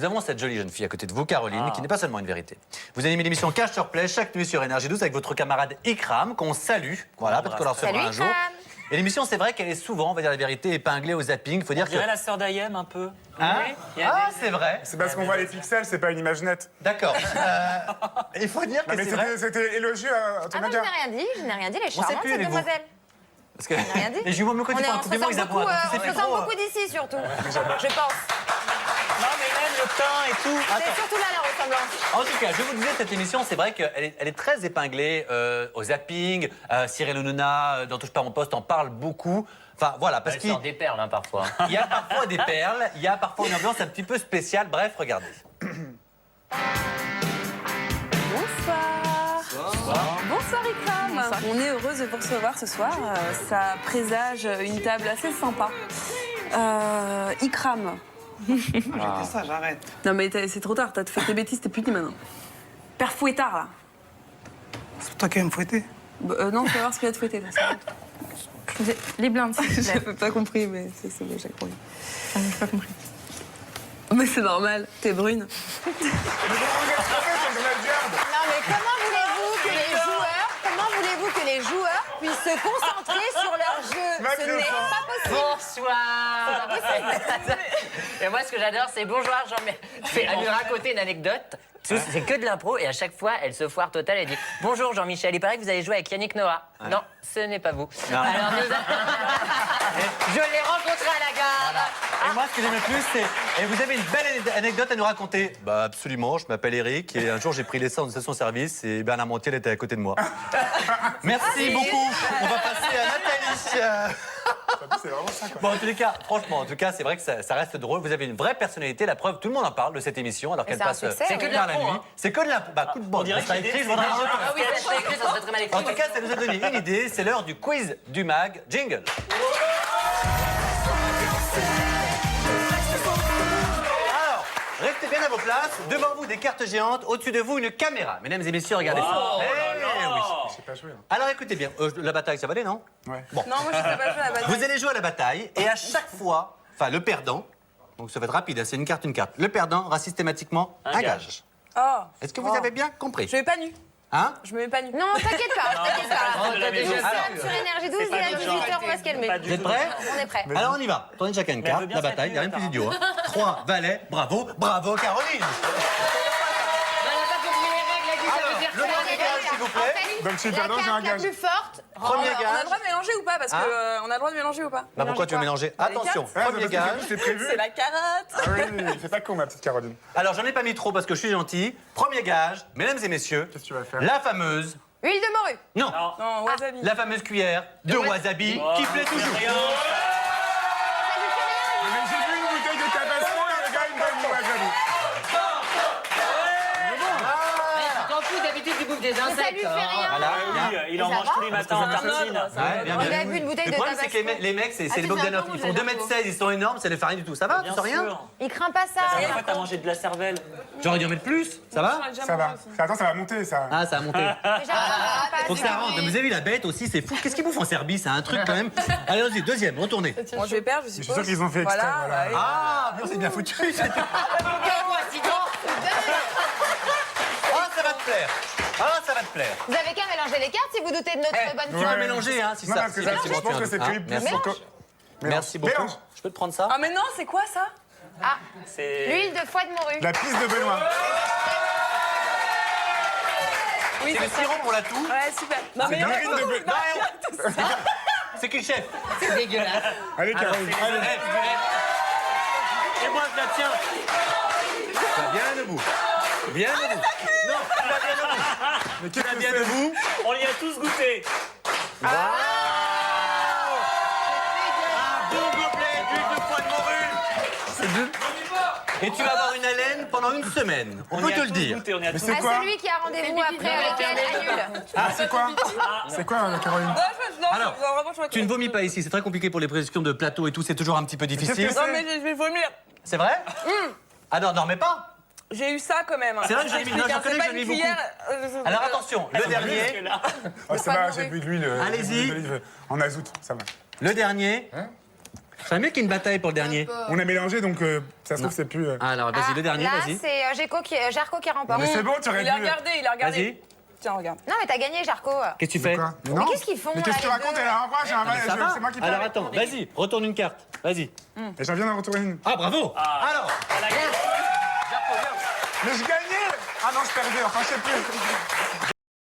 Nous avons cette jolie jeune fille à côté de vous, Caroline, qui n'est pas seulement une vérité. vous animez l'émission Cash sur Play chaque nuit sur Énergie 12 avec votre camarade Ikram, qu'on salue. Voilà, parce qu'on la recevra un jour. Et l'émission, c'est vrai qu'elle est souvent, on va dire la vérité, épinglée au zapping. Faut dire On dirait la sœur d'Ayem un peu. Hein Oui, ah, c'est vrai. C'est parce qu'on voit les pixels, c'est pas une image nette. D'accord. Il faut dire que Non, mais c'est vrai. c'était élogieux à ton Ah non, je égard. n'ai rien dit, je n'ai rien dit, les On sait charmantes, plus cette avec vous. demoiselle. Parce que rien dit. les jumeaux me On connaissent est- pas. on se Tous les mots, ils ressemble beaucoup, apprennent. on se ressemble beaucoup d'ici, surtout. Je pense. Non, mais il aime le teint et tout. C'est surtout là la ressemblance. En tout cas, je vous disais, cette émission, c'est vrai qu'elle est très épinglée au zapping. Cyril Hanouna, dans Touche pas mon poste, en parle beaucoup. Enfin, voilà, parce Elle qu'il sort des perles, hein, parfois. y a parfois des perles, il y a parfois une ambiance un petit peu spéciale. Bref, regardez. Bonsoir Ikram. On est heureuse de vous recevoir ce soir. Ça présage une table assez sympa. Ikram. J'ai ça, j'arrête. Non mais c'est trop tard, t'as fait tes bêtises, t'es plus dit maintenant. Père Fouettard là. C'est toi qui vas me fouetter. Non, tu vas voir ce qu'il va te fouetter. Les blindes, s'il te plaît. J'avais pas compris, mais c'est bon, j'ai compris. J'ai pas compris. Mais c'est normal, t'es brune. Non, mais comment voulez-vous que les joueurs puissent se concentrer sur leur jeu? Ce n'est pas possible. Bonsoir. Et moi, ce que j'adore, c'est bonjour, elle lui raconter une anecdote. C'est que de l'impro et à chaque fois, elle se foire totale. Elle dit bonjour Jean-Michel, il paraît que vous allez jouer avec Yannick Noah. Non, ce n'est pas vous. Alors, je l'ai rencontré à la gare. Et moi, ce que j'aime le plus, c'est... Et vous avez une belle anecdote à nous raconter? Bah absolument, je m'appelle Eric et un jour, j'ai pris l'essence de station-service et Bernard Montiel était à côté de moi. Merci beaucoup. On va passer à Nathalie. C'est vraiment ça, quoi. Bon, en tous les cas, franchement, en tout cas, c'est vrai que ça reste drôle. Vous avez une vraie personnalité. La preuve, tout le monde en parle de cette émission alors qu'elle c'est un passe succès, C'est que de tard la l'impro, nuit. hein. C'est que de l'impro. Bah, coup de bol. On dirait Ça qu'il y a écrit, des- je voudrais un jeu. Ah oui, ça serait écrit, ça serait très mal écrit. En tout cas, ça nous a donné une idée. C'est l'heure du quiz du mag. Jingle. Alors, restez bien à vos places. Devant vous, des cartes géantes. Au-dessus de vous, une caméra. Mesdames et messieurs, regardez ça. Eh oui. J'ai pas joué. Hein. Alors écoutez bien, la bataille, ça va aller, non? Ouais. Bon. Non, moi je sais pas jouer à la bataille. Vous allez jouer à la bataille et à chaque fois, enfin le perdant, donc ça va être rapide, hein, c'est une carte, le perdant aura systématiquement un gage. Oh, Est-ce que vous avez bien compris? je mets pas nu. Hein? Je me mets pas nu. Non, t'inquiète pas, t'inquiète pas. de la maison. Sur Énergie 12, il est à 18h, on va se calmer. Vous êtes prêts? On est prêts. Alors on y va. Tournez chacun une Mais elle carte, veut bien la se bataille, il n'y a rien de plus mettre idiot. Hein. 3 valets, bravo, bravo Caroline! Le premier gage, s'il vous plaît. Donc, si La perdant, j'ai un carte la gage. plus forte. Premier On a le gage. droit de mélanger ou pas? Parce que Hein on a le droit de mélanger ou pas? Bah pourquoi tu veux mélanger? Bah, les Attention, cartes. Ouais, premier parce que gage. c'est prévu. C'est la carotte. Ah oui, c'est pas con, ma petite Caroline. Alors j'en ai pas mis trop parce que je suis gentil. Premier gage, mesdames et messieurs, Qu'est-ce que tu vas faire? la fameuse... Huile de morue. Non, Non, wasabi. la fameuse cuillère de wasabi qui plaît toujours. Mais j'ai vu une bouteille de tabasco et le gars, il me donne du wasabi. Tu t'en fous, d'habitude, tu bouffes des Mais ça lui insectes. fait rien. Voilà, Oui, il en Ça mange va tous les matins en tartine. Ouais, bien, On bien. a bu une bouteille Le de problème, c'est que tabasco. les mecs, c'est Ah, les tu Bogdanov. fais un Ils con, font j'ai 2,16 m, ils sont énormes, ça ne fait rien du tout. Ça va? Tu Bien sens rien? sûr. Il craint pas ça. La dernière fois, t'as mangé de la cervelle. J'aurais dû en mettre plus. Ça va? Ça va. Attends, ça va monter, ça. Ah, ça a monté. Faut que ça rentre. Vous avez vu la bête aussi, c'est fou. Qu'est-ce qu'ils bouffent en Serbie? C'est un truc quand même. Allez, vas-y, deuxième, retournez. Moi je vais perdre, je Je suis suppose. sûr qu'ils ont fait exprès. Voilà, Voilà. ouais. Ah, bien, c'est bien foutu. Ah, ça va te plaire. Ah, ça va te plaire. Vous avez qu'à mélanger les cartes si vous doutez de notre bonne Tu vas Ouais. mélanger, hein, si Non, ça. parce que si ça, ça, je c'est pense bon, que tu c'est vois. plus Ah, plus merci. pour... Merci beaucoup. Mélange. Je peux te prendre ça? Ah mais non, c'est quoi ça? C'est. L'huile de foie de morue. La piste de Benoît. Oui, C'est le ça. sirop pour la toux? Ouais, super. Non mais L'urine de Benoît. C'est qui le chef? C'est dégueulasse. Allez, Caroline. Eh, Allez. Et moi, je la tiens. Tu vas bien debout. Bien debout. Non, tu vas bien debout. Mais Tu qu'est-ce vas que bien c'est? debout. On y a tous goûté. Un bon gobelet d'huile de foie de morue. Et tu vas avoir une haleine pendant une semaine. On peut te le dire. Goûté, on y a tous C'est À quoi? celui qui a rendez-vous après avec elle annule. Ah, c'est quoi? C'est quoi, Caroline? Alors, vraiment, je Tu ne vomis pas ici. C'est très compliqué pour les prescriptions de plateau et tout. C'est toujours un petit peu difficile. Qu'est-ce que Non mais je vais vomir. C'est vrai? Ah non, non, mais pas. J'ai eu ça quand même. C'est vrai que j'ai mis- non, je connais que j'en ai mis beaucoup. Alors attention, le dernier. là. Oh, ça va, j'ai bu de l'huile. Allez-y. d'huile d'olive en azoute, ça va. Le dernier. C'est mieux qu'il y ait une bataille pour le dernier. On a mélangé, donc ça se trouve, c'est plus. Alors, vas-y, le dernier, Là, vas-y. c'est Jarko qui remporte. Mais c'est bon, tu aurais Il a dû. regardé, il a regardé. Vas-y. Tiens, regarde. Non, mais t'as gagné, Jarko. Qu'est-ce que tu fais? Quoi? Mais Mais non. qu'est-ce qu'ils font Mais qu'est-ce que tu là, les racontes? deux Elle a un roi, j'ai un Ça va. c'est moi qui Alors, parle. attends, vas-y, retourne une carte. Vas-y. Et j'en viens d'en retourner une. Ah, bravo. Alors, Elle a gagné. Mais je gagnais! Ah non, je perdais, enfin, je sais plus.